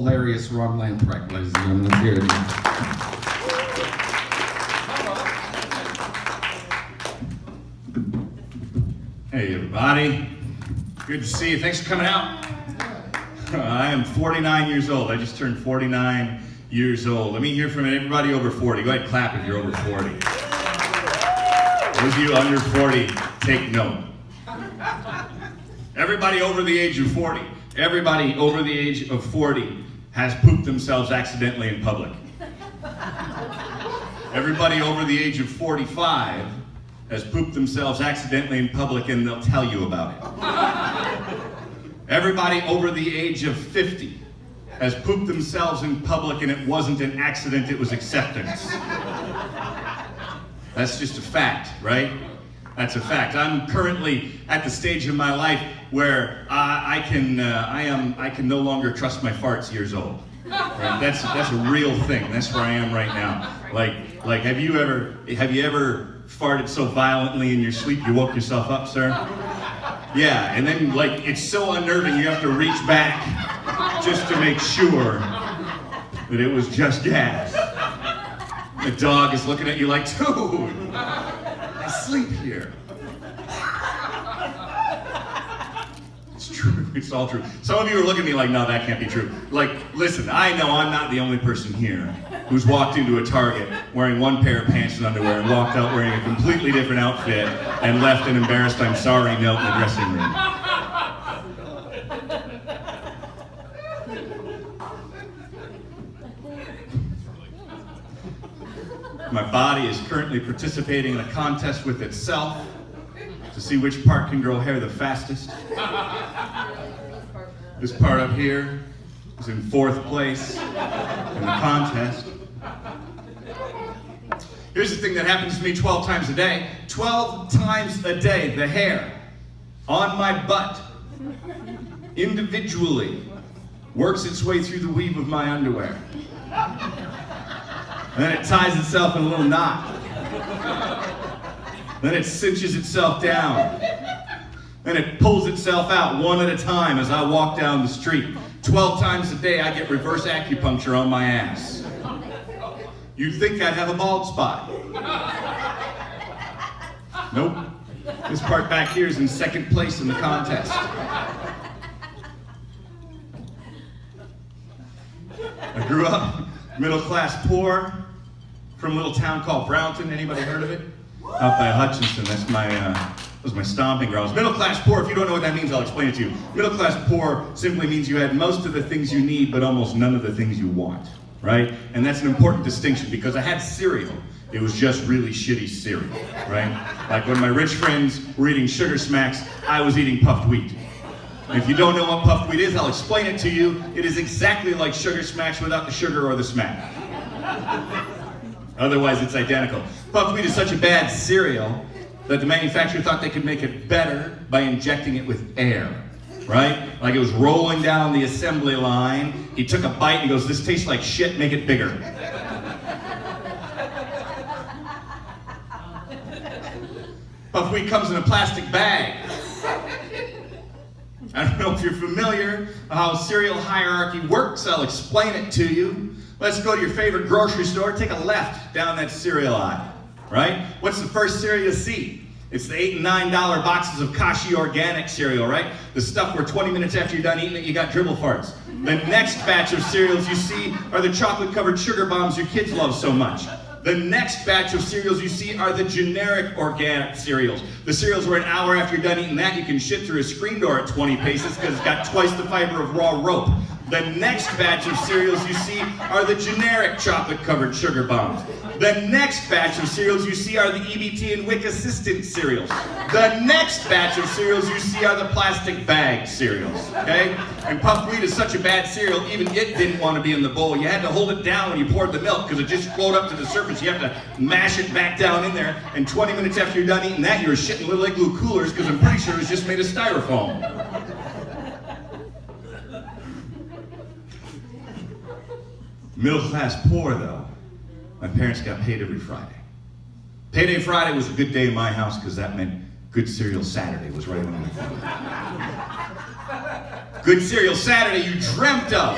hilarious Ron Lamprecht, ladies and gentlemen. Let's hear it. Hey everybody, good to see you. Thanks for coming out. I am 49 years old. I just turned 49 years old. Let me hear from everybody over 40. Go ahead and clap if you're over 40. Those of you under 40, take note. Everybody over the age of 40. Everybody over the age of 40 has pooped themselves accidentally in public. Everybody over the age of 45 has pooped themselves accidentally in public, and they'll tell you about it. Everybody over the age of 50 has pooped themselves in public, and it wasn't an accident, it was acceptance. That's just a fact, right? That's a fact. I'm currently at the stage of my life where I can no longer trust my farts years old. Right? That's a real thing. That's where I am right now. Like have you ever farted so violently in your sleep you woke yourself up, sir? Yeah, and then like it's so unnerving you have to reach back just to make sure that it was just gas. The dog is looking at you like, dude, I sleep here. It's true, it's all true. Some of you are looking at me like, no, that can't be true. Like, listen, I know I'm not the only person here who's walked into a Target wearing one pair of pants and underwear and walked out wearing a completely different outfit and left an embarrassed I'm sorry note in the dressing room. My body is currently participating in a contest with itself to see which part can grow hair the fastest. This part up here is in 4th place in the contest. Here's the thing that happens to me 12 times a day. 12 times a day, the hair on my butt individually works its way through the weave of my underwear. And then it ties itself in a little knot. Then it cinches itself down. Then it pulls itself out one at a time as I walk down the street. 12 times a day I get reverse acupuncture on my ass. You'd think I'd have a bald spot. Nope. This part back here is in 2nd place in the contest. I grew up middle class poor from a little town called Brownton. Anybody heard of it? Out by Hutchinson. Those are my stomping grounds. Middle class poor, if you don't know what that means, I'll explain it to you. Middle class poor simply means you had most of the things you need, but almost none of the things you want, right? And that's an important distinction because I had cereal. It was just really shitty cereal, right? Like when my rich friends were eating Sugar Smacks, I was eating puffed wheat. And if you don't know what puffed wheat is, I'll explain it to you. It is exactly like Sugar Smacks without the sugar or the smack. Otherwise, it's identical. Puffed wheat is such a bad cereal that the manufacturer thought they could make it better by injecting it with air, right? Like it was rolling down the assembly line. He took a bite and he goes, this tastes like shit, make it bigger. Puffed wheat comes in a plastic bag. I don't know if you're familiar with how cereal hierarchy works. I'll explain it to you. Let's go to your favorite grocery store. Take a left down that cereal aisle, right? What's the first cereal you see? It's the $8 and $9 boxes of Kashi organic cereal, right? The stuff where 20 minutes after you're done eating it, you got dribble farts. The next batch of cereals you see are the chocolate-covered sugar bombs your kids love so much. The next batch of cereals you see are the generic organic cereals. The cereals where an hour after you're done eating that, you can shit through a screen door at 20 paces because it's got twice the fiber of raw rope. The next batch of cereals you see are the generic chocolate-covered sugar bombs. The next batch of cereals you see are the EBT and WIC assistant cereals. The next batch of cereals you see are the plastic bag cereals, okay? And puffed wheat is such a bad cereal, even it didn't want to be in the bowl. You had to hold it down when you poured the milk because it just flowed up to the surface. You have to mash it back down in there, and 20 minutes after you're done eating that, you're shitting little igloo coolers because I'm pretty sure it was just made of styrofoam. Middle class poor, though. My parents got paid every Friday. Payday Friday was a good day in my house because that meant Good Cereal Saturday was right on the corner. Good Cereal Saturday you dreamt of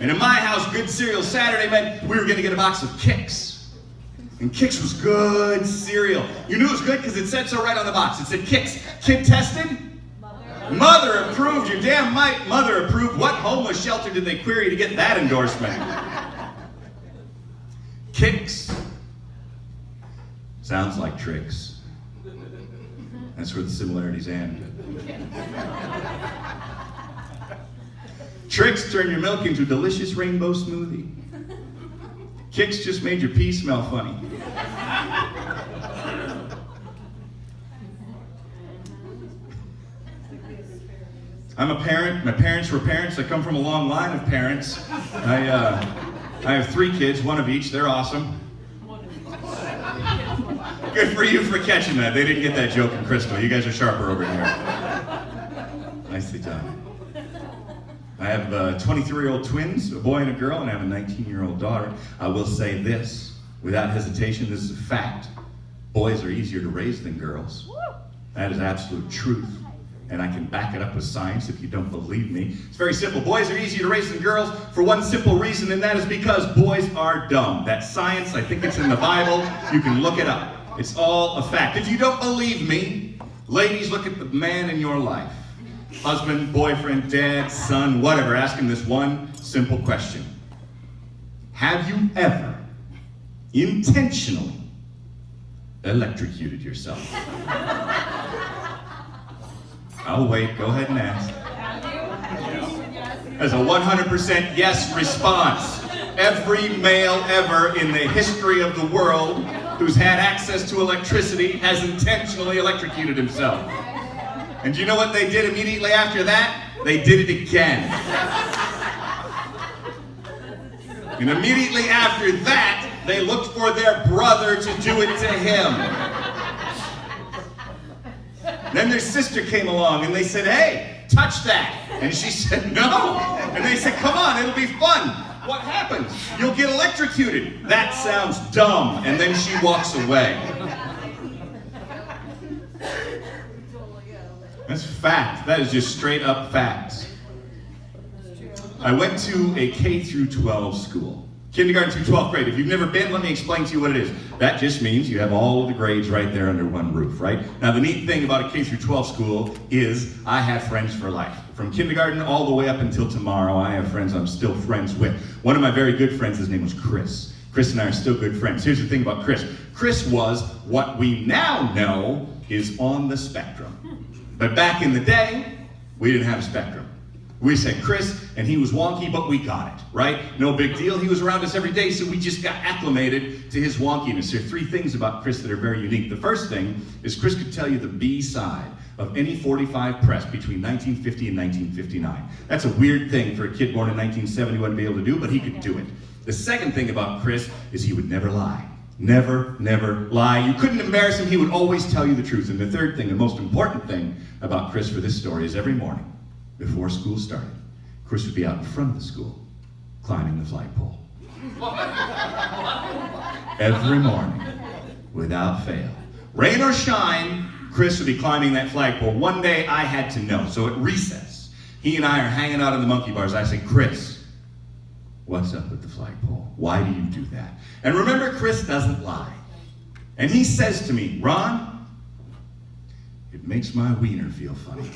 And in my house, good cereal Saturday meant we were going to get a box of Kix. And Kix was good cereal. You knew it was good because it said so right on the box. It said Kix. Kid tested? Mother approved. Your damn mother approved. What homeless shelter did they query to get that endorsement? Kix. Sounds like tricks. That's where the similarities end. Tricks turn your milk into a delicious rainbow smoothie. Kix just made your pee smell funny. I'm a parent. My parents were parents. I come from a long line of parents. I have 3 kids, 1 of each. They're awesome. Good for you for catching that. They didn't get that joke in Crystal. You guys are sharper over here. Nicely done. I have 23-year-old twins, a boy and a girl, and I have a 19-year-old daughter. I will say this, without hesitation, this is a fact. Boys are easier to raise than girls. That is absolute truth. And I can back it up with science if you don't believe me. It's very simple. Boys are easier to raise than girls for one simple reason, and that is because boys are dumb. That's science. I think it's in the Bible. You can look it up. It's all a fact. If you don't believe me, ladies, look at the man in your life. Husband, boyfriend, dad, son, whatever. Ask him this one simple question. Have you ever intentionally electrocuted yourself? I'll wait. Go ahead and ask. That's a 100% yes response. Every male ever in the history of the world who's had access to electricity has intentionally electrocuted himself. And do you know what they did immediately after that? They did it again. And immediately after that, they looked for their brother to do it to him. Then their sister came along and they said, hey, touch that. And she said, no. And they said, come on, it'll be fun. What happens? You'll get electrocuted. That sounds dumb. And then she walks away. That's fact. That is just straight up facts. I went to a K through 12 school. Kindergarten through 12th grade. If you've never been, let me explain to you what it is. That just means you have all of the grades right there under one roof, right? Now, the neat thing about a K through 12 school is I have friends for life. From kindergarten all the way up until tomorrow, I have friends I'm still friends with. One of my very good friends, his name was Chris. Chris and I are still good friends. Here's the thing about Chris. Chris was what we now know is on the spectrum. But back in the day, we didn't have a spectrum. We said Chris, and he was wonky, but we got it, right? No big deal. He was around us every day, so we just got acclimated to his wonkiness. There are 3 things about Chris that are very unique. The first thing is Chris could tell you the B side of any 45 press between 1950 and 1959. That's a weird thing for a kid born in 1971 to be able to do, but he could do it. The second thing about Chris is he would never lie. Never, never lie. You couldn't embarrass him. He would always tell you the truth. And the third thing, the most important thing about Chris for this story is every morning, before school started, Chris would be out in front of the school, climbing the flagpole. Every morning, without fail. Rain or shine, Chris would be climbing that flagpole. One day, I had to know. So at recess, he and I are hanging out in the monkey bars. I say, Chris, what's up with the flagpole? Why do you do that? And remember, Chris doesn't lie. And he says to me, Ron, it makes my wiener feel funny.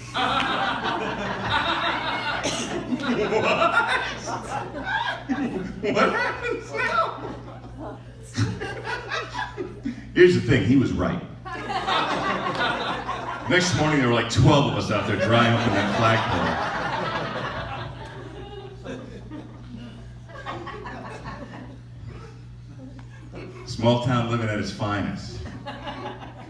What happens now? Here's the thing, he was right. Next morning there were like 12 of us out there drying up in that flagpole. Small town living at its finest.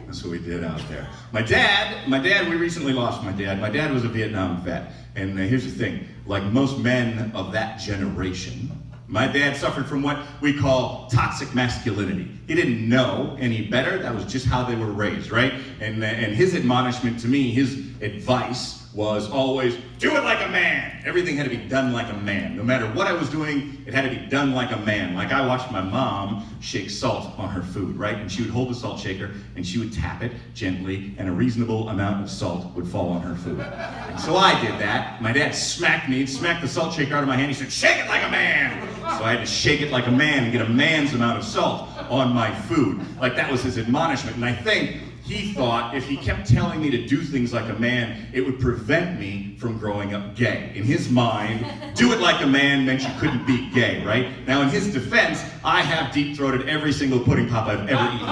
That's what we did out there. My dad, we recently lost my dad. My dad was a Vietnam vet. And here's the thing, like most men of that generation, my dad suffered from what we call toxic masculinity. He didn't know any better. That was just how they were raised, right? And his admonishment to me, his advice was always, do it like a man. Everything had to be done like a man. No matter what I was doing, it had to be done like a man. Like I watched my mom shake salt on her food, right? And she would hold the salt shaker and she would tap it gently and a reasonable amount of salt would fall on her food. And so I did that. My dad smacked me, smacked the salt shaker out of my hand. He said, shake it like a man. So I had to shake it like a man and get a man's amount of salt on my food. Like that was his admonishment. And I think he thought if he kept telling me to do things like a man, it would prevent me from growing up gay. In his mind, do it like a man meant you couldn't be gay, right? Now in his defense, I have deep-throated every single pudding pop I've ever eaten.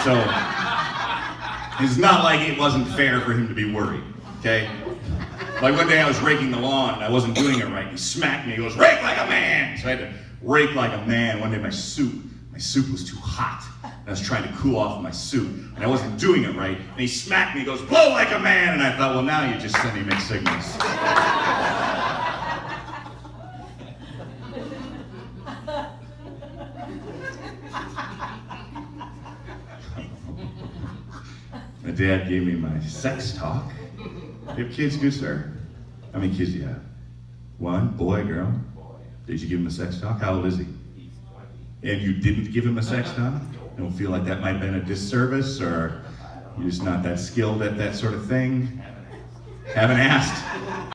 So it's not like it wasn't fair for him to be worried, okay? Like one day I was raking the lawn and I wasn't doing it right. He smacked me, he goes, rake like a man! So I had to rake like a man. One day my soup was too hot. I was trying to cool off my soup, and I wasn't doing it right. And he smacked me, he goes, blow like a man! And I thought, well, now you're just sending mixed signals. My dad gave me my sex talk. You have kids, good sir? How many kids do you have? One? Boy, girl? Did you give him a sex talk? How old is he? And you didn't give him a sex talk? You don't feel like that might have been a disservice, or you're just not that skilled at that sort of thing? Haven't asked.